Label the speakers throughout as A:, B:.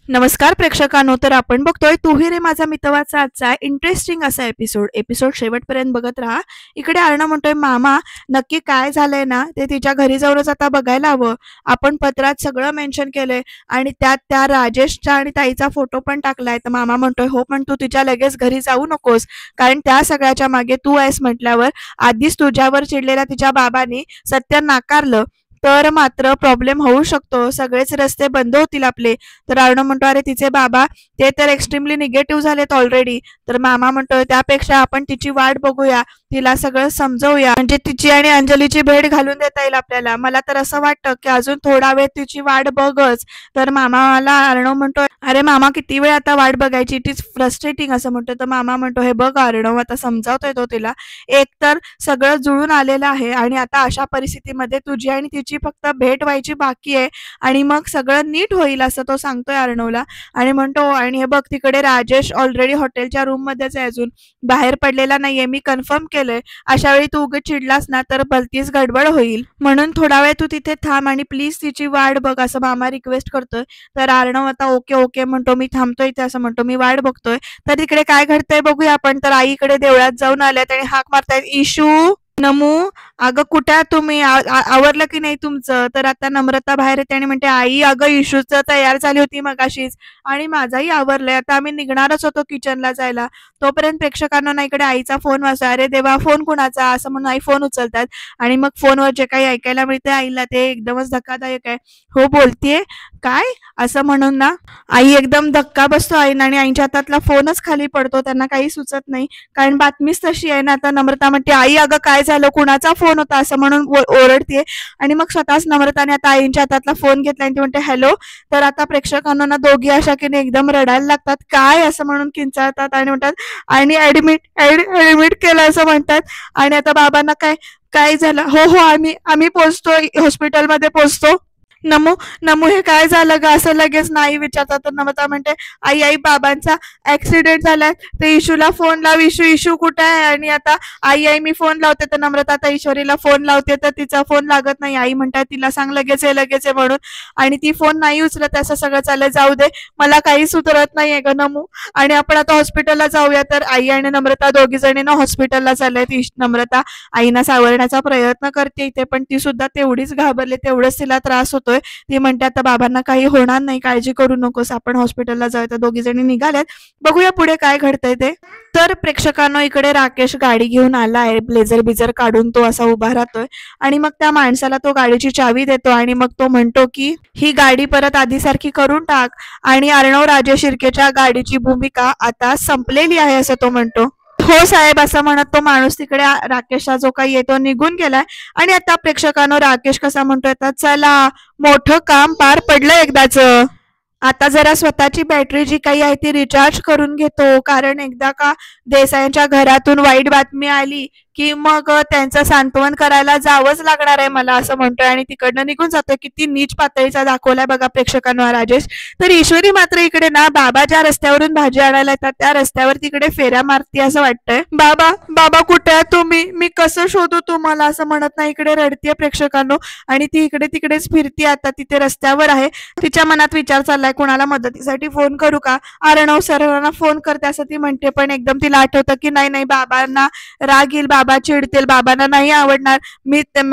A: नमस्कार प्रेक्षकांनो, तर आपण बघतोय तू ही रे माझा मितवाचा आजचा इंटरेस्टिंग असा एपिसोड शेवटपर्यंत बघत राहा. इकडे अर्णव म्हणतोय, मामा नक्की काय झालंय ना ते तिच्या घरी जाऊनच आता बघायला हवं. आपण पत्रात सगळं मेन्शन केलंय आणि त्यात त्या राजेशचा आणि ताईचा फोटो पण टाकलाय. तर मामा म्हणतोय, हो पण तू तिच्या लगेच घरी जाऊ नकोस, कारण त्या सगळ्याच्या मागे तू आहेस म्हटल्यावर आधीच तुझ्यावर चिडलेल्या तिच्या बाबांनी सत्य नाकारलं तर मात्र प्रॉब्लेम होऊ शकतो. सगळेच रस्ते बंद होतील आपले. तर अर्णव म्हणतो, अरे तिचे बाबा ते तर एक्स्ट्रीमली निगेटिव्ह झालेत ऑलरेडी. तर मामा म्हणतोय, त्यापेक्षा आपण तिची वाट बघूया, तिला सगळं समजवूया, म्हणजे तिची आणि अंजलीची भेट घालून देता येईल आपल्याला. मला तर असं वाटतं की अजून थोडा वेळ तिची वाट बघच. तर मामाला अर्णव म्हणतोय, अरे मामा किती वेळ आता वाट बघायची, इट इज फ्रस्ट्रेटिंग असं म्हणतोय. तर मामा म्हणतो, हे बघ अर्णव, आता समजावतोय तो तिला. एक तर सगळं जुळून आलेलं आहे आणि आता अशा परिस्थितीमध्ये तुझी आणि तिची फक्त भेट व्हायची बाकी आहे आणि मग सगळं नीट होईल असं तो सांगतोय अर्णवला. आणि म्हणतो, आणि हे बघ तिकडे राजेश ऑलरेडी हॉटेलच्या रूम मध्येच आहे, अजून बाहेर पडलेला नाहीये, मी कन्फर्म केलंय. अशा वेळी तू उगाच चिडलास ना तर भलतीच गडबड होईल, म्हणून थोडा वेळ तू तिथे थांब आणि प्लीज तिची वाट बघ असं मामा रिक्वेस्ट करतोय. तर अर्णव आता ओके ओके म्हणतो, मी थांबतोय इथे असं म्हणतो, मी वाट बघतोय. तर तिकडे काय घडतंय बघूया आपण. तर आईकडे देवळात जाऊन आल्यात आणि हाक मारतायत, इशू, नमू, अगं कुठे आहात तुम्ही, आवरलं की नाही तुमचं. तर आता नम्रता बाहेर येते आणि म्हणते, आई अगं इशूचं तयार झाली होती मगाशीच आणि माझाही आवरलंय, आता आम्ही निघणारच होतो किचनला जायला. तोपर्यंत प्रेक्षकांना ना इकडे आईचा फोन वाजतो. अरे देवा, फोन कुणाचा असं म्हणून आई फोन उचलतात आणि मग फोनवर जे काही ऐकायला मिळते आईला ते एकदमच धक्कादायक आहे. हो बोलतीये काय असं म्हणून ना आई एकदम धक्का बसतो आईना आणि आईच्या हातातला फोनच खाली पडतो. त्यांना काही सुचत नाही, कारण बातमीच तशी आहे ना. आता नम्रता म्हणते, आई अगं काय झालं, कुणाचा फोन होता असं म्हणून ओरडते आणि मग स्वतःच नम्रताने आता आईच्या हातातला फोन घेतला आणि ती म्हणते हॅलो. तर आता प्रेक्षकांना ना दोघी अशा की एकदम रडायला लागतात, काय असं म्हणून किंचाळतात आणि म्हणतात, आणि ऍडमिट केलं असं म्हणतात. आणि आता बाबांना काय काय झालं, हो हो आम्ही पोहोचतो, हॉस्पिटलमध्ये पोहोचतो. नमू नमू हे काय झालं ग असं लगेच नाही विचारतात. तर नम्रता म्हणते, आई आई बाबांचा ऍक्सिडेंट झालाय, ते इशूला फोन लाव, इशू कुठे आहे. आणि आता आई मी फोन लावते. तर नम्रता आता ईश्वरीला फोन लावते तर तिचा फोन लागत नाही. आई म्हणतात, तिला सांग लगेच आहे म्हणून. आणि ती फोन नाही उचलत. असं सगळं चाललंय, जाऊ दे मला काही सुधरत नाहीये ग नमू, आणि आपण आता हॉस्पिटलला जाऊया. तर आई आणि नम्रता दोघी जणी ना हॉस्पिटलला चालल्यात. नम्रता आईना सावरण्याचा प्रयत्न करते इथे, पण ती सुद्धा तेवढीच घाबरली, तेवढंच तिला त्रास होतोय. ती म्हणते, आता बाबांना काही होणार नाही, काळजी करू नकोस, आपण हॉस्पिटलला जाऊया. तर दोघी जणी निघाल्यात, बघूया पुढे काय घडतंय ते. तर प्रेक्षकांनो इकडे राकेश गाडी घेऊन आलाय, ब्लेझर बिझर काढून तो असा उभा राहतोय आणि मग त्या माणसाला तो गाडीची चावी देतो आणि मग तो म्हणतो की ही गाडी परत आधीसारखी करून टाक आणि अर्णव राजे शिर्केच्या गाडीची भूमिका आता संपलेली आहे असं तो म्हणतो. हो साहेब असं म्हणत तो माणूस तिकडे राकेशचा जो काही येतो निघून गेलाय. आणि आता प्रेक्षकांनो राकेश कसा म्हणतोय, आता चला मोठं काम पार पडलं एकदाच, आता जरा स्वतःची बॅटरी जी काही आहे ती रिचार्ज करून घेतो, कारण एकदा का देसाईंच्या घरातून वाईट बातमी आली की मग त्यांचं सांत्वन करायला जावंच लागणार आहे मला असं म्हणतोय आणि तिकडनं निघून जातोय. किती नीच पातळीचा दाखवलाय बघा प्रेक्षकांना राजेश. तर ईश्वरी मात्र इकडे ना बाबा ज्या रस्त्यावरून भाजी आणायला येतात त्या रस्त्यावर तिकडे फेऱ्या मारती असं वाटतंय. बाबा बाबा कुठे आहे तुम्ही, मी कसं शोधू तुम्हाला असं म्हणत नाही इकडे रडतीये प्रेक्षकांनो. आणि ती इकडे तिकडेच फिरती, आता तिथे रस्त्यावर आहे. तिच्या मनात विचार चाललाय, कुणाला मदतीसाठी फोन करू का, अर्णव सरांना फोन करते असं ती म्हणते. पण एकदम तिला आठवतं की नाही बाबांना राग येईल, बाबा चिडतील, बाबांना नाही आवडणार,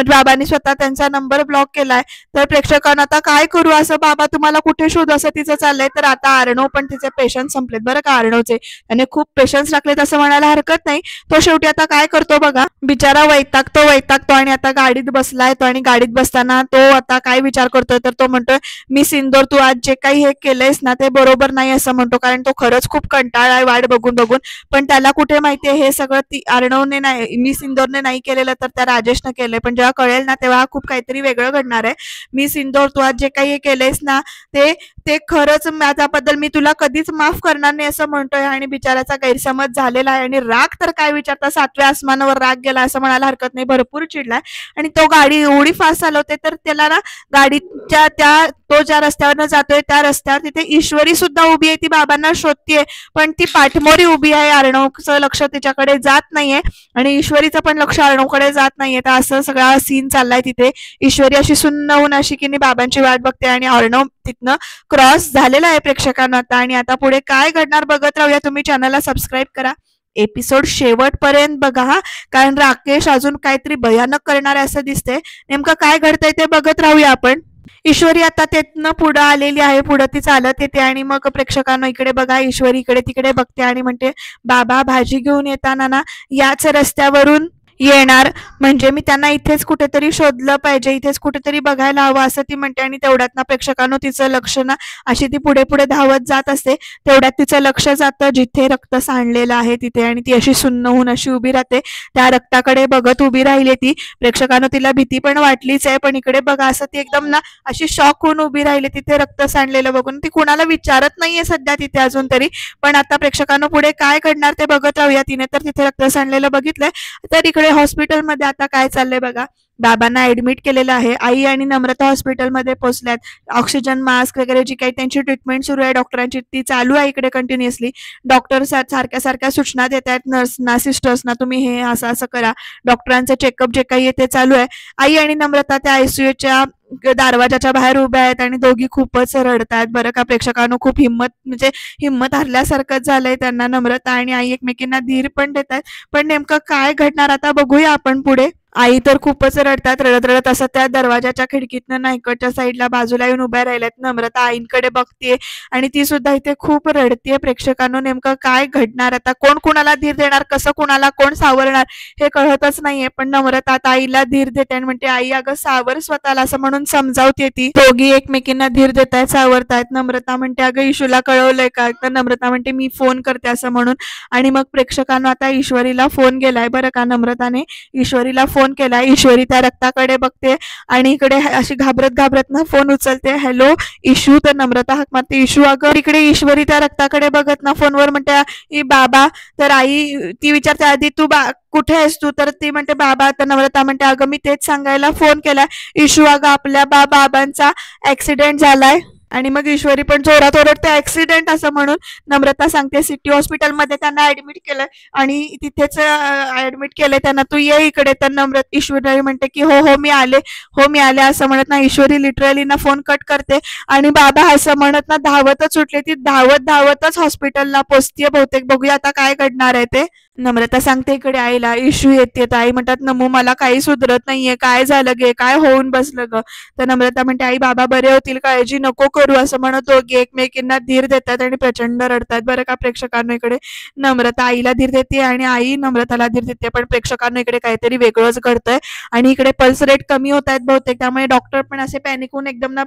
A: बाबांनी स्वतः त्यांचा नंबर ब्लॉक केलाय. तर प्रेक्षकांना आता काय करू, असं बाबा तुम्हाला कुठे शोधू असं तिचं चाललंय. तर आता अर्णव पण तिचे पेशन्स संपलेत बरं का, अर्णवचे त्याने खूप पेशन्स टाकलेत असं म्हणायला हरकत नाही. तो शेवटी आता काय करतो बघा, बिचारा वैतागतो आणि आता गाडीत बसलाय तो. आणि गाडीत बसताना तो आता काय विचार करतोय, तर तो म्हणतोय, मी सिंदूर तू आज जे काही हे केलंयस ना ते बरोबर नाही असं म्हणतो, कारण तो खरंच खूप कंटाळा आहे वाट बघून बघून. पण त्याला कुठे माहितीये हे सगळं ती अर्णवने नाही, मी सिंदूरने नाही केलेलं तर त्या राजेशने केलंय. पण जेव्हा कळेल ना तेव्हा खूप काहीतरी वेगळं घडणार आहे. मी सिंदूर तू आज जे काही हे केलंयस ना ते खरंच माझ्याबद्दल मी तुला कधीच माफ करणार नाही असं म्हणतोय. आणि बिचाराचा गैरसमज झालेला आहे आणि राग तर काय विचारता, 7व्या आसमानावर राग गेला असं म्हणायला हरकत नाही, भरपूर चिडलाय. आणि तो गाडी एवढी फास्ट चालवते तर त्याला ना गाडीच्या तो ज्या रस्त्यावर जातोय त्या रस्त्यावर तिथे ईश्वरी सुद्धा उभी आहे, ती बाबांना शोधतीये पण ती पाठमोरी उभी आहे. अर्णवचं लक्ष तिच्याकडे जात नाहीये आणि ईश्वरीचं पण लक्ष अर्णवकडे जात नाहीये. तर असं सगळा सीन चाललाय तिथे. ईश्वरी अशी सुन्न होऊन अशी की बाबांची वाट बघते आणि अर्णव तिथनं क्रॉस झालेला आहे प्रेक्षकांना आता. आणि आता पुढे काय घडणार बघत राहूया. तुम्ही चॅनलला सबस्क्राईब करा, एपिसोड शेवटपर्यंत बघा हा, कारण राकेश अजून काहीतरी भयानक करणार आहे असं दिसतंय. नेमकं काय घडतंय ते बघत राहूया आपण. ईश्वरी आता तिथनं पुढं आलेली आहे, पुढं ती चालत येते आणि मग प्रेक्षकांना इकडे बघा, ईश्वरी इकडे तिकडे बघते आणि म्हणते, बाबा भाजी घेऊन येताना ना याच रस्त्यावरून येणार, म्हणजे मी त्यांना इथेच कुठेतरी शोधलं पाहिजे, इथेच कुठेतरी बघायला हवं असं ती म्हणते. आणि तेवढ्यात ना प्रेक्षकांनो तिचं लक्ष ना अशी ती पुढे पुढे धावत जात असते. तेवढ्यात तिचं लक्ष जातं जिथे रक्त सांडलेलं आहे तिथे, आणि ती अशी सुन्न होऊन अशी उभी राहते, त्या रक्ताकडे बघत उभी राहिली ती. प्रेक्षकांनो तिला भीती पण वाटलीच आहे, पण इकडे बघा असं ती एकदम ना अशी शॉक होऊन उभी राहिली तिथे रक्त सांडलेलं बघून. ती कुणाला विचारत नाहीये सध्या तिथे अजून तरी, पण आता प्रेक्षकांनो पुढे काय घडणार ते बघत राहूया. तिने तर तिथे रक्त सांडलेलं बघितलंय, तर इकडे हॉस्पिटलमध्ये आता काय चाललंय बघा. बाबांना ऍडमिट केलेलं आहे. आई आणि नम्रता हॉस्पिटलमध्ये पोहोचल्यात. ऑक्सिजन मास्क वगैरे जी काही त्यांची ट्रीटमेंट सुरू आहे डॉक्टरांची ती चालू आहे इकडे कंटिन्युअसली. डॉक्टर सारख्या सारख्या सूचना देत आहेत नर्सना, सिस्टर्सना, तुम्ही हे असं असं करा. डॉक्टरांचं चेकअप जे काही आहे ते चालू आहे. आई आणि नम्रता त्या आयसीयूच्या दरवाजाच्या बाहेर उभ्या आहेत आणि दोघी खूपच रडतायत बरं का. प्रेक्षकांनो खूप हिंमत हरल्यासारखंच झालंय त्यांना. नम्रता आणि आई एकमेकींना धीर पण देत आहेत, पण नेमकं काय घडणार आता बघूया आपण पुढे. आई तर खूपच रडतात, रडत रडत असं त्या दरवाजाच्या खिडकीतनं ना इकडच्या साईडला बाजूला येऊन उभ्या राहिल्यात. नम्रता आईंकडे बघतीये आणि ती सुद्धा इथे खूप रडतीये. प्रेक्षकांनो नेमकं काय घडणार आता, कोण कुणाला धीर देणार, कसं कुणाला कोण सावरणार हे कळतच नाहीये. पण नम्रता आता आईला धीर देते आणि म्हणते, आई अगं सावर स्वतःला, असं म्हणून समजावते ती. दोघी एकमेकींना धीर देतायत, सावरतायत. नम्रता म्हणते, अगं ईशूला कळवलंय का, तर नम्रता म्हणते मी फोन करते असं म्हणून. आणि मग प्रेक्षकांना आता ईश्वरीला फोन गेलाय बरं का. नम्रताने ईश्वरीला फोन केला. ईश्वरी त्या रक्ताकडे बघते आणि इकडे अशी घाबरत घाबरत ना फोन उचलते. हॅलो इशू, तर नम्रता हाक मारते, इशू. अगं इकडे ईश्वरी त्या रक्ताकडे बघत ना फोनवर म्हणते, बाबा. तर आई ती विचारते आधी, तू कुठे आहेस तू, तर ती म्हणते बाबा. तर नम्रता म्हणते, अगं मी तेच सांगायला फोन केला इशू, अगं आपल्या बाबांचा ऍक्सिडेंट झालाय. आणि मग ईश्वरी पण जोरात ओरडते, ऍक्सिडेंट असं म्हणून. नम्रता सांगते सिटी हॉस्पिटलमध्ये त्यांना ऍडमिट केलंय आणि तिथेच ऍडमिट केलंय त्यांना, तू ये इकडे. तर ईश्वरी म्हणते की हो मी आले असं म्हणत ना ईश्वरी लिटरली ना फोन कट करते आणि बाबा असं म्हणत ना धावतच सुटले. ती धावतच हॉस्पिटलला पोचतीये बहुतेक. बघूया आता काय घडणार आहे ते. नम्रता सांगते इकडे आईला, इशू येते. तर आई म्हणतात, नमू मला काही सुधरत नाहीये, काय झालं गे, काय होऊन बसलं ग. तर नम्रता म्हणते, आई बाबा बरे होतील, काळजी नको करू असं म्हणत दोघे एकमेकींना धीर देतात आणि प्रचंड रडतात बरं का. प्रेक्षकांना इकडे नम्रता आईला धीर देते आणि आई नम्रताला धीर देते, पण प्रेक्षकांना इकडे काहीतरी वेगळंच घडतंय आणि इकडे पल्स रेट कमी होत आहेत बहुतेक. त्यामुळे डॉक्टर पण असे पॅनिक होऊन एकदम ना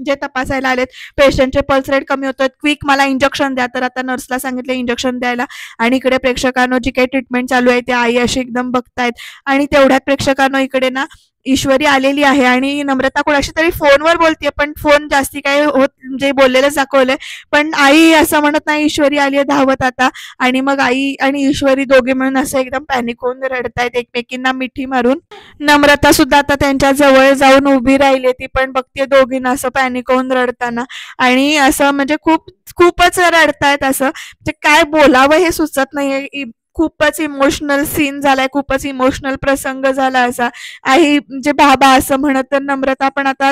A: जे तपासायला आलेत पेशंटचे पल्स रेट कमी होतात, क्विक मला इंजेक्शन द्या. तर आता नर्सला सांगितलं इंजेक्शन द्यायला. आणि इकडे प्रेक्षकांनो जी काही ट्रीटमेंट चालू आहे ते आई अशी एकदम बघतायत. आणि तेवढ्यात प्रेक्षकांनो इकडे ना ईश्वरी आलेली आहे आणि नम्रता कोणाशी तरी फोनवर बोलतेय, पण फोन जास्ती काय होत म्हणजे बोललेलंच दाखवलंय. पण आई असं म्हणत नाही, ईश्वरी आली आहे धावत आता. आणि मग आई आणि ईश्वरी दोघे मिळून असं एकदम पॅनिक होऊन रडतायत, एकमेकींना मिठी मारून. नम्रता सुद्धा आता त्यांच्या जवळ जाऊन उभी राहिली, ती पण बघते दोघींना असं पॅनिक होऊन रडताना. आणि असं म्हणजे खूपच रडतायत, असं म्हणजे काय बोलावं हे सुचत नाहीये. खूपच इमोशनल सीन झालाय, खूपच इमोशनल प्रसंग झाला असा. आई म्हणजे बाबा असं म्हणत, तर नम्रता पण आता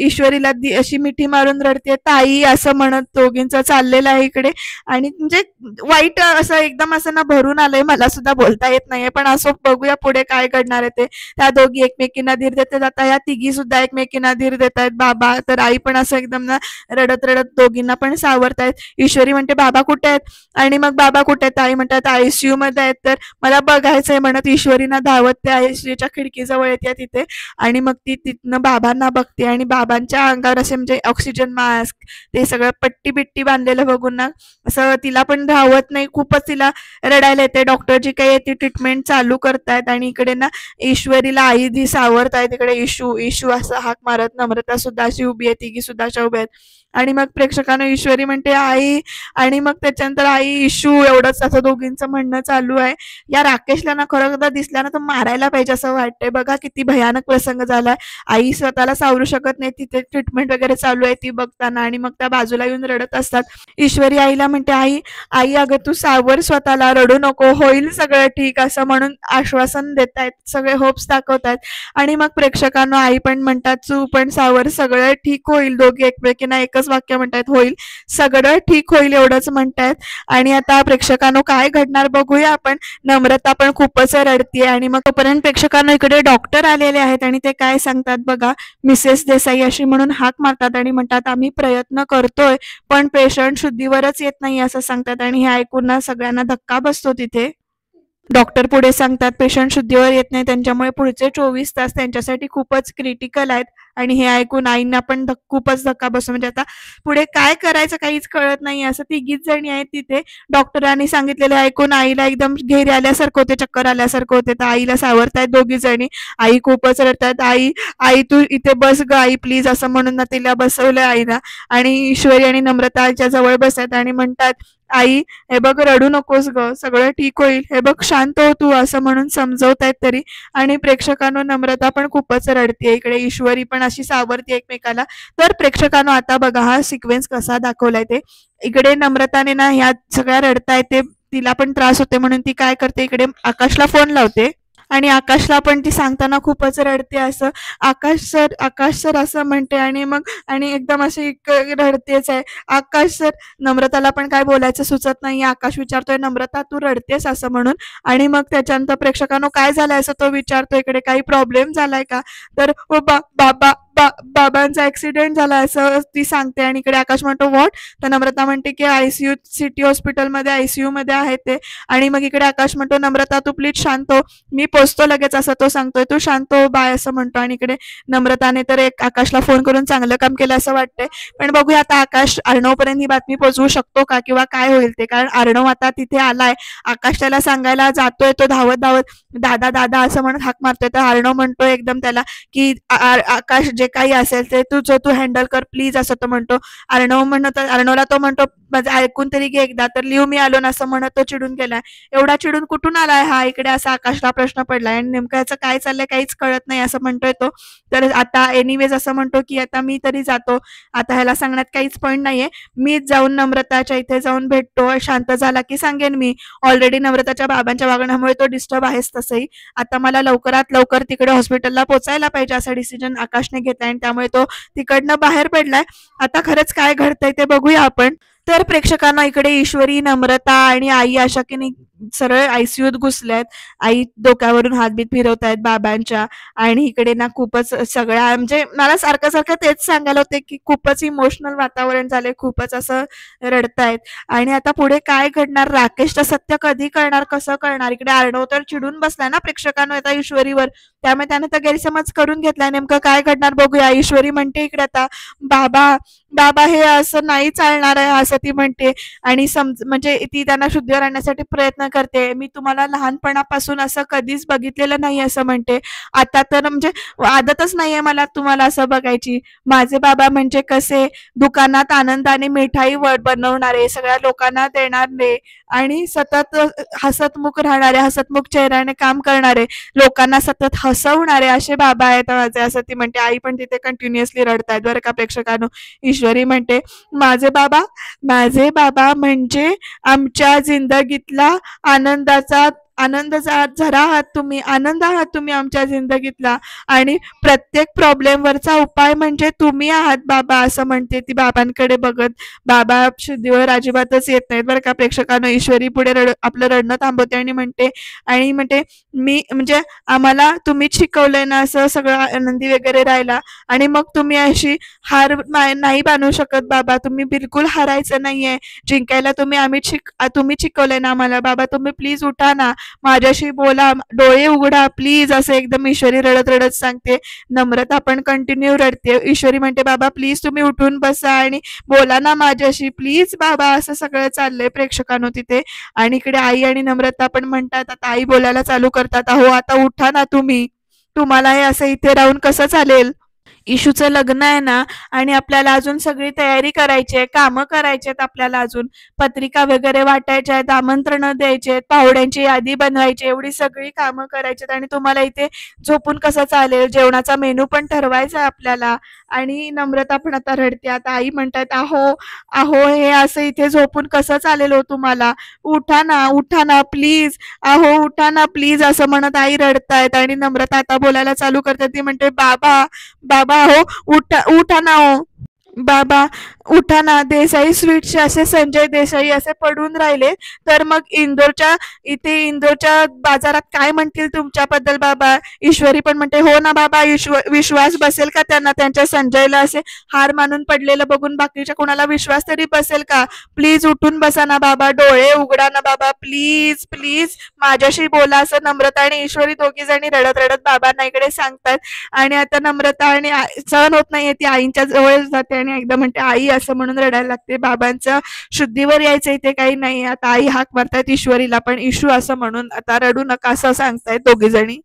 A: ईश्वरीला अशी मिठी मारून रडते, ताई असं म्हणत दोघींचं चाललेलं आहे इकडे. आणि म्हणजे वाईट असं एकदम असं ना भरून आलंय, मला सुद्धा बोलता येत नाहीये. पण असं बघूया पुढे काय घडणार आहे ते. त्या दोघी एकमेकींना धीर देतात, आता या तिघी सुद्धा एकमेकींना धीर देत आहेत. बाबा तर आई पण असं एकदम ना रडत रडत दोघींना पण सावरतायत. ईश्वरी म्हणते, बाबा कुठे आहेत. आणि मग बाबा कुठे आहेत, आई म्हणतात आयसीयू मध्ये आहेत. तर मला बघायचंय म्हणत ईश्वरीना धावत त्या आयसीयूच्या खिडकीजवळ येते तिथे. आणि मग ती तिथनं बाबांना बघते आणि बाबांच्या अंगावर असे म्हणजे ऑक्सिजन मास्क ते सगळं पट्टी बिट्टी बांधलेलं बघून ना असं तिला पण धावत नाही, खूपच तिला रडायला येते. डॉक्टर जी काही ती ट्रीटमेंट चालू करतायत आणि इकडे ना ईश्वरीला आई धी सावरतायत. इकडे इशू इशू असं हाक मारत नम्रता सुद्धा अशी उभी आहे, तिघी सुद्धा अशा उभ्या आहेत. आणि मग प्रेक्षकांना ईश्वरी म्हणते आई, आणि मग त्याच्यानंतर आई इशू, एवढंच असं दोघींचं म्हणणं चालू चालू आहे. या राकेशला ना खरं तर दिसल्या ना तर मारायला पाहिजे असं वाटतंय. बघा किती भयानक प्रसंग झालाय. आई स्वतःला सावरू शकत नाही, तिथे ट्रीटमेंट वगैरे चालू आहे ती बघताना, आणि मग त्या बाजूला येऊन रडत असतात. ईश्वरी आईला म्हणते, आई आई अगं तू सावर स्वतःला, रडू नको, होईल सगळं ठीक, असं म्हणून आश्वासन देतायत, सगळे होप्स दाखवतायत. आणि मग प्रेक्षकांना आई पण म्हणतात, तू पण सावर, सगळं ठीक होईल. दोघे एकमेकींना एकच वाक्य म्हणतायत, होईल, सगळं ठीक होईल एवढंच म्हणतायत. आणि आता प्रेक्षकांनो काय घडणार बघूया आपण. नम्रता पण खूपच रडतीये, आणि मग तोपर्यंत प्रेक्षकांना इकडे डॉक्टर आलेले आहेत, आणि ते काय सांगतात बघा. मिसेस देसाई अशी म्हणून हाक मारतात आणि म्हणतात, आम्ही प्रयत्न करतोय पण पेशंट शुद्धीवरच येत नाही असं सांगतात. आणि हे ऐकून ना सगळ्यांना धक्का बसतो तिथे. डॉक्टर पुढे सांगतात, पेशंट शुद्धीवर येत नाही, त्यांच्यामुळे पुढचे 24 तास त्यांच्यासाठी खूपच क्रिटिकल आहेत. आणि हे ऐकून आईंना पण खूपच धक्का बसतो. म्हणजे आता पुढे काय करायचं काहीच कळत नाही. असं तिघीच जणी आहेत तिथे. डॉक्टरांनी सांगितलेले ऐकून आईला एकदम घेर आल्यासारखं होते, चक्कर आल्यासारखं होते. तर आईला सावरतायत दोघी जणी. आई खूपच रडतात. आई आई तू इथे बस ग आई प्लीज, असं म्हणून ना तिला बसवलंय आईला. आणि ईश्वरी आणि नम्रता आईच्या जवळ बसतात आणि म्हणतात, आई हे बघ रडू नकोस ग, सगळं ठीक होईल, हे बघ शांत हो तू, असं म्हणून समजवतायत तरी. आणि प्रेक्षकांनो नम्रता पण खूपच रडते, इकडे ईश्वरी पण अशी सावरते एकमेकाला. तर प्रेक्षकांनो आता बघा हा सिक्वेन्स कसा दाखवलाय ते. इकडे नम्रताने ना ह्या सगळ्या रडतायत ते, तिला पण त्रास होते म्हणून ती काय करते, इकडे आकाशला फोन लावते. आणि आकाशला पण ती सांगताना खूपच रडते. असं आकाश सर असं म्हणते. आणि मग आणि एकदम अशी रडतेच आहे. आकाश सर, नम्रताला पण काय बोलायचं सुचत नाही. आकाश विचारतोय, नम्रता तू रडतेस असं म्हणून. आणि मग त्याच्यानंतर प्रेक्षकांनो काय झालंय असं तो विचारतो, इकडे काही प्रॉब्लेम झालाय का. तर बाबा बाबांचा ऍक्सिडेंट झाला असं ती सांगते. आणि इकडे आकाश म्हणतो, व्हॉट. तर नम्रता म्हणते की आयसीयू, सिटी हॉस्पिटलमध्ये आयसीयू मध्ये आहे ते. आणि मग इकडे आकाश म्हणतो, नम्रता तू प्लीज शांत हो, मी पोचतो लगेच, असं तो सांगतोय. तू शांत हो बाय असं म्हणतो. आणि इकडे नम्रताने तर एक आकाशला फोन करून चांगलं काम केलं असं वाटतंय. पण बघूया आता आकाश अर्णवपर्यंत ही बातमी पोहोचवू शकतो का, किंवा काय होईल ते. कारण अर्णव आता तिथे आलाय. आकाश त्याला सांगायला जातोय, तो धावत धावत दादा दादा असं म्हणत हाक मारतोय. तर अर्णव म्हणतोय एकदम त्याला की आकाश जे काही असेल ते तू हँडल कर प्लीज, असं तो म्हणतो. अर्णवला तो म्हणतो, माझं ऐकून तरी घे एकदा, तर लिहू मी आलो ना असं म्हणत तो चिडून गेलाय. एवढा चिडून कुठून आलाय हा इकडे, असा आकाशला प्रश्न पडलाय. आणि नेमकं याचं काय चाललंय काहीच कळत नाही असं म्हणतोय तो. तर आता एनिवेज असं म्हणतो की आता मी तरी जातो, आता ह्याला सांगण्यात काहीच पॉईंट नाहीये, मीच जाऊन नम्रताच्या इथे जाऊन भेटतो, शांत झाला की सांगेन मी. ऑलरेडी नम्रताच्या बाबांच्या वागण्यामुळे तो डिस्टर्ब आहेच तसंही. आता मला लवकरात लवकर तिकडे हॉस्पिटलला पोचायला पाहिजे असा डिसिजन आकाशने घेतलाय, आणि त्यामुळे तो तिकडनं बाहेर पडलाय. आता खरंच काय घडतंय ते बघूया आपण. तर प्रेक्षकांना इकडे ईश्वरी, नम्रता आणि आई अशा की नाही सरळ आयसीयूत घुसल्यात. आई डोक्यावरून हातबीत फिरवतायत बाबांच्या. आणि इकडे ना खूपच सगळ्या, म्हणजे मला सारखं सारखं तेच सांगायला होते की खूपच इमोशनल वातावरण झालंय, खूपच असं रडतायत. आणि आता पुढे काय घडणार, राकेशचं सत्य कधी कळणार, कसं कळणार. इकडे अर्णव तर चिडून बसलाय ना प्रेक्षकांना आता ईश्वरीवर, त्यामुळे त्याने तर गैरसमज करून घेतलाय. नेमकं काय घडणार बघूया. ईश्वरी म्हणते इकडे आता, बाबा बाबा हे असं नाही चालणार आहे असं ती म्हणते. आणि म्हणजे ती त्यांना शुद्धीवर आणण्यासाठी प्रयत्न करते. मी तुम्हाला लहानपणापासून असं कधीच बघितलेलं नाही असं म्हणते. आता तर म्हणजे आदतच नाहीये मला तुम्हाला असं बघायची. माझे बाबा म्हणजे कसे, दुकानात आनंदाने मिठाई बनवणारे, सगळ्या लोकांना देणारे, आणि सतत हसतमुख राहणारे, हसतमुख चेहऱ्याने काम करणारे, लोकांना सतत हसवणारे असे बाबा आहेत माझे, असं ती म्हणते. आई पण तिथे कंटिन्युअसली रडतायत बरं का प्रेक्षकांनो. ईश्वरी म्हणते, माझे बाबा म्हणजे आमच्या जिंदगीतला आनंदाचा झरा आहात तुम्ही, आनंद आहात तुम्ही आमच्या जिंदगीतला, आणि प्रत्येक प्रॉब्लेम वरचा उपाय म्हणजे तुम्ही आहात बाबा, असं म्हणते ती बाबांकडे बघत. बाबा शुद्धीवर अजिबातच येत नाहीत बरं का प्रेक्षकांनो. ईश्वरी पुढे आपलं रडणं थांबवते आणि म्हणते मी म्हणजे आम्हाला तुम्हीच शिकवलंय ना असं सगळं आनंदी वगैरे राहायला, आणि मग तुम्ही अशी हार नाही बांधू शकत बाबा, तुम्ही बिलकुल हारायचं नाहीये, जिंकायला तुम्ही शिकवलंय ना आम्हाला बाबा, तुम्ही प्लीज उठा ना, माझ्याशी बोला, डोळे उघडा प्लीज, असं एकदम ईश्वरी रडत रडत सांगते. नम्रता पण कंटिन्यू रडते. ईश्वरी म्हणते, बाबा प्लीज तुम्ही उठून बसा आणि बोला ना माझ्याशी प्लीज बाबा, असं सगळं चाललंय प्रेक्षकांनो तिथे. आणि इकडे आई आणि नम्रता पण म्हणतात, आता आई बोलायला चालू करतात, अहो आता उठा ना तुम्ही, तुम्हाला हे असं इथे राहून कसं चालेल. इशूचं लग्न आहे ना आणि आपल्याला अजून सगळी तयारी करायची आहे, कामं करायची आहेत आपल्याला अजून. पत्रिका वगैरे वाटायच्या आहेत, आमंत्रणं द्यायची आहेत, पाहुण्यांची यादी बनवायची आहे, एवढी सगळी कामं करायची आहेत आणि तुम्हाला इथे झोपून कसं चालेल? जेवणाचा मेनू पण ठरवायचा आहे आपल्याला. आणि नम्रता पण आता रडते. आता आई म्हणतात, "अहो, अहो, हे असं इथे झोपून कसं चालेल हो तुम्हाला? उठा ना प्लीज. अहो, उठा ना प्लीज." असं म्हणत आई रडतायत आणि नम्रता आता बोलायला चालू करते. ती म्हणते, "बाबा, बाबा हो, उठा ना हो. बाबा, उठा ना. देसाई स्वीट्सचे असे संजय देसाई असे पडून राहिले, तर मग इंदोरच्या बाजारात काय म्हणतील तुमच्याबद्दल बाबा?" ईश्वरी पण म्हणते, "हो ना बाबा, विश्वास बसेल का त्यांना? त्यांच्या संजयला असे हार मानून पडलेलं बघून बाकीच्या कोणाला विश्वास तरी बसेल का? प्लीज उठून बसा ना बाबा, डोळे उघडा ना बाबा, प्लीज प्लीज माझ्याशी बोला." असं नम्रता आणि ईश्वरी दोघी जणी रडत रडत बाबांना इकडे सांगतात. आणि आता नम्रता आणि सहन होत नाहीये, ती आईंच्या जवळ जाते आणि एकदा म्हणते, "आई," असं म्हणून रडायला लागते. बाबांचं शुद्धीवर यायचं इथे काही नाही. आता आई हाक मारतायत ईश्वरीला पण, "इशू," असं म्हणून, "आता रडू नका," असं सांगतायत दोघी जणी.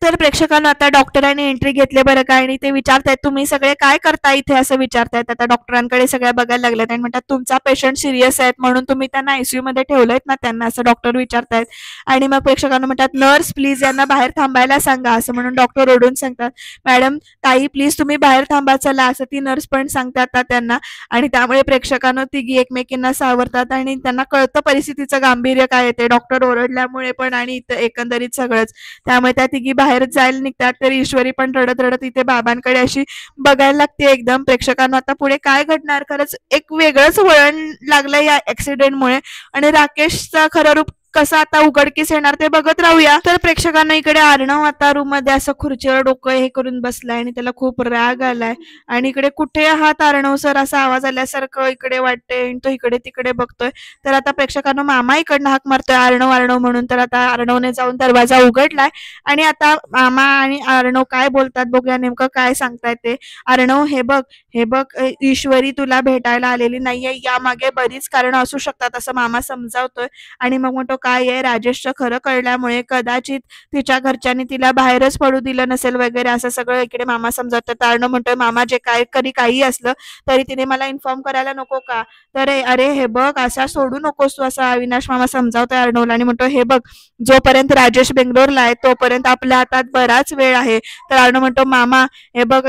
A: तर प्रेक्षकांना आता डॉक्टरांनी एंट्री घेतली बरं का आणि ते विचारतायत, "तुम्ही सगळे काय करता इथे?" असं विचारतायत. आता डॉक्टरांकडे सगळ्या बघायला लागल्यात आणि म्हणतात, "तुमचा पेशंट सिरियस आहेत म्हणून तुम्ही त्यांना आयसीयू मध्ये ठेवलंयत ना त्यांना?" असं डॉक्टर विचारतायत. आणि मग प्रेक्षकांना म्हणतात, "नर्स प्लीज यांना बाहेर थांबायला सांगा," असं म्हणून डॉक्टर ओरडून सांगतात. "मॅडम, ताई प्लीज तुम्ही बाहेर थांबा चला," असं ती नर्स पण सांगतात आता त्यांना. आणि त्यामुळे प्रेक्षकांना तिघी एकमेकींना सावरतात आणि त्यांना कळतं परिस्थितीचं गांभीर्य काय येते, डॉक्टर ओरडल्यामुळे पण आणि एकंदरीत सगळंच. त्यामुळे त्या तिघी बाहेर जायला निघतात. तर ईश्वरी पण रडत रडत इथे बाबांकडे अशी बघायला लागते एकदम. प्रेक्षकांना आता पुढे काय घडणार? खरंच एक वेगळंच वळण लागलं या ऍक्सिडेंटमुळे आणि राकेशचा खरं रूप कसं आता उघडकीस येणार ते बघत राहूया. तर प्रेक्षकांना इकडे अर्णव आता रूम मध्ये असं खुर्चीवर डोकं हे करून बसलाय आणि त्याला खूप राग आलाय. आणि इकडे कुठे आहात अर्णव सर असा आवाज आल्यासारखं इकडे वाटते. तो इकडे तिकडे बघतोय. तर आता प्रेक्षकांना मामा इकडनं हाक मारतोय, "अर्णव, अर्णव," म्हणून. तर आता अर्णवने जाऊन दरवाजा उघडलाय आणि आता मामा आणि अर्णव काय बोलतात बघूया, नेमकं काय सांगतायत ते. "अर्णव, हे बघ, ईश्वरी तुला भेटायला आलेली नाहीये, यामागे बरीच कारण असू शकतात," असं मामा समजावतोय. आणि मग म्हणतो, "काय आहे, राजेशचं खरं कळल्यामुळे कदाचित तिच्या घरच्यांनी तिला बाहेरच पडू दिलं नसेल वगैरे," असं सगळं इकडे मामा समजावतात. अर्णव म्हणतोय, "मामा, जे काय काही असलं तरी तिने मला इन्फॉर्म करायला नको का?" तर अरे हे बघ, असा सोडू नकोस तू," असा अविनाश मामा समजावतोय अर्णवला. आणि म्हणतो, "हे बघ, जोपर्यंत राजेश बेंगलोरला आहे तोपर्यंत आपल्या हातात बराच वेळ आहे." तर अर्णव म्हणतो, "मामा, हे बघ,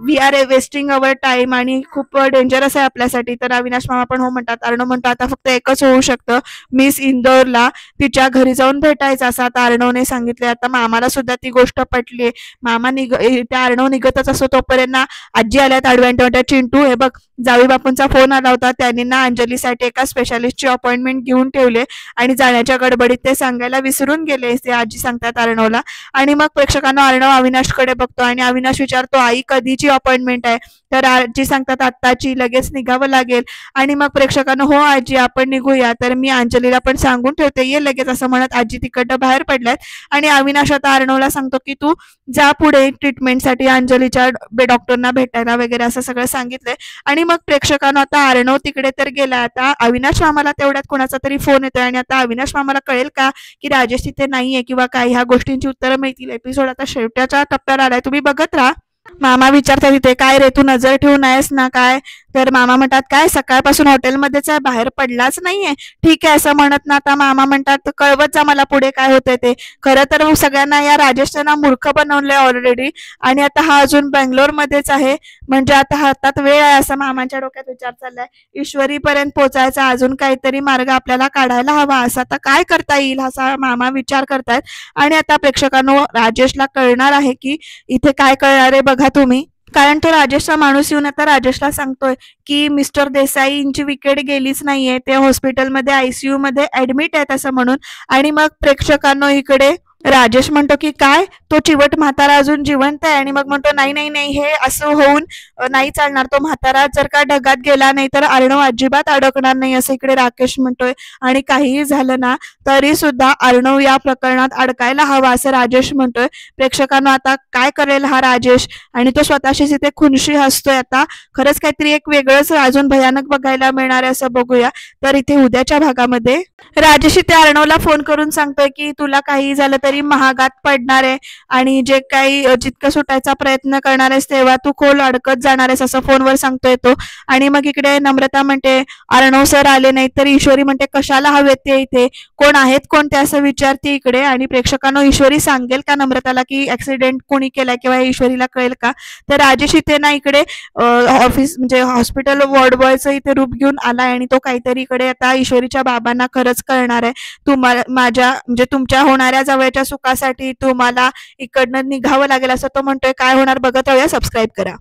A: we are wasting our time आणि खूप डेंजरस आहे आपल्यासाठी." तर अविनाश मामा पण हो म्हणतात. अर्णव म्हणतो, "आता फक्त एकच होऊ शकतं, मिस इंदोरला तिच्या घरी जाऊन भेटायचं," असं आता अर्णवने सांगितले. आता मामाला सुद्धा ती गोष्ट पटली. मामा त्या अर्णव निघतच असतो तोपर्यंत आजी आल्यात आडव्या. "चिंटू, हे बघ, जावी बापूंचा फोन आला होता, त्यांनी ना अंजलीसाठी एका स्पेशालिस्टची अपॉइंटमेंट घेऊन ठेवले आणि जाण्याच्या गडबडीत ते सांगायला विसरून गेले," ते आजी सांगतात अर्णवला. आणि मग प्रेक्षकांना अर्णव अविनाशकडे बघतो आणि अविनाश विचारतो, "आई, कधीची अपॉइंटमेंट आहे?" तर आजी सांगतात, "आत्ताची, लगेच निघावं लागेल." आणि मग प्रेक्षकांना, "हो आजी, आपण निघूया, तर मी अंजलीला पण सांगून ठेवते, ये लगेच," असं म्हणत आजी तिकडनं बाहेर पडल्यात. आणि अविनाश आता अर्णवला सांगतो की तू जा पुढे ट्रीटमेंटसाठी अंजलीच्या डॉक्टरना भेटायला वगैरे असं सगळं सांगितलंय. आणि मग प्रेक्षकांना आता अर्णव तिकडे तर गेला, आता अविनाश मामाला तेवढ्यात कोणाचा तरी फोन येतोय आणि आता अविनाश मामाला कळेल का की राजेश तिथे नाहीये किंवा काय, ह्या गोष्टींची उत्तरं मिळतील. एपिसोड आता शेवटच्या टप्प्यावर आलाय, तुम्ही बघत राहा. मामा विचारतात तिथे, "काय रे, तू नजर ठेवून आहेस ना काय?" तर मामा म्हणतात, "काय, सकाळपासून हॉटेलमध्येच आहे, बाहेर पडलाच नाहीये." "ठीक आहे," असं म्हणत ना आता मामा म्हणतात, "कळवत जा मला पुढे काय होतंय ते." खरं तर सगळ्यांना या राजेशना मूर्ख बनवलंय ऑलरेडी आणि आता हा अजून बेंगलोरमध्येच आहे, म्हणजे आता हातात वेळ आहे, असं मामांच्या डोक्यात विचार चाललाय. ईश्वरीपर्यंत पोहोचायचा अजून काहीतरी मार्ग आपल्याला काढायला हवा, असं आता काय करता येईल असा मामा विचार करतायत. आणि आता प्रेक्षकांनो, राजेशला कळणार आहे की इथे काय कळणार आहे बघा तुम्ही. कारण तो राजेशचा माणूस येऊन आता राजेशला सांगतोय की मिस्टर देसाईंची विकेट गेलीच नाहीये, ते हॉस्पिटलमध्ये आयसीयू मध्ये ऍडमिट आहेत असं म्हणून. आणि मग प्रेक्षकांनो इकडे राजेश म्हणतो की काय, तो चिवट म्हातारा अजून जिवंत आहे? आणि मग म्हणतो, "नाही नाही नाही, हे असं होऊन नाही चालणार, तो म्हातारा जर का ढगात गेला नाही तर अर्णव अजिबात अडकणार नाही," असं इकडे राकेश म्हणतोय. आणि काहीही झालं ना तरी सुद्धा अर्णव या प्रकरणात अडकायला हवा असं राजेश म्हणतोय. प्रेक्षकांना आता काय करेल हा राजेश, आणि तो स्वतःशीच इथे खुनशी हसतोय. आता खरंच काहीतरी एक वेगळंच अजून भयानक बघायला मिळणार आहे असं बघूया. तर इथे उद्याच्या भागामध्ये राजेश इथे अर्णवला फोन करून सांगतोय की तुला काही झालं तरी काहीतरी महागात पडणार आहे आणि जे काही जितकं सुटायचा प्रयत्न करणार आहेस तेव्हा तू खोल अडकत जाणार आहेस असं फोनवर सांगतोय तो. आणि मग इकडे नम्रता म्हणते अर्णव सर आले नाही, तर ईश्वरी म्हणते कशाला हवेत ते इथे, कोण आहेत कोण ते असं विचारते इकडे. आणि प्रेक्षकांनो ईश्वरी सांगेल का नम्रताला की ऍक्सिडेंट कोणी केलाय किंवा हे ईश्वरीला कळेल का. तर राजेश इथे ना इकडे ऑफिस म्हणजे हॉस्पिटल वॉर्ड बॉयचं इथे रूप घेऊन आलाय आणि तो काहीतरी इकडे आता ईश्वरीच्या बाबांना खरंच कळणार आहे. तुम्हाला माझ्या म्हणजे तुमच्या होणाऱ्या जवळच्या सुखासाठी तुम्हाला इकडनं निघावं लागेल असं तो म्हणतोय. काय होणार बघत राहूया, सबस्क्राईब करा.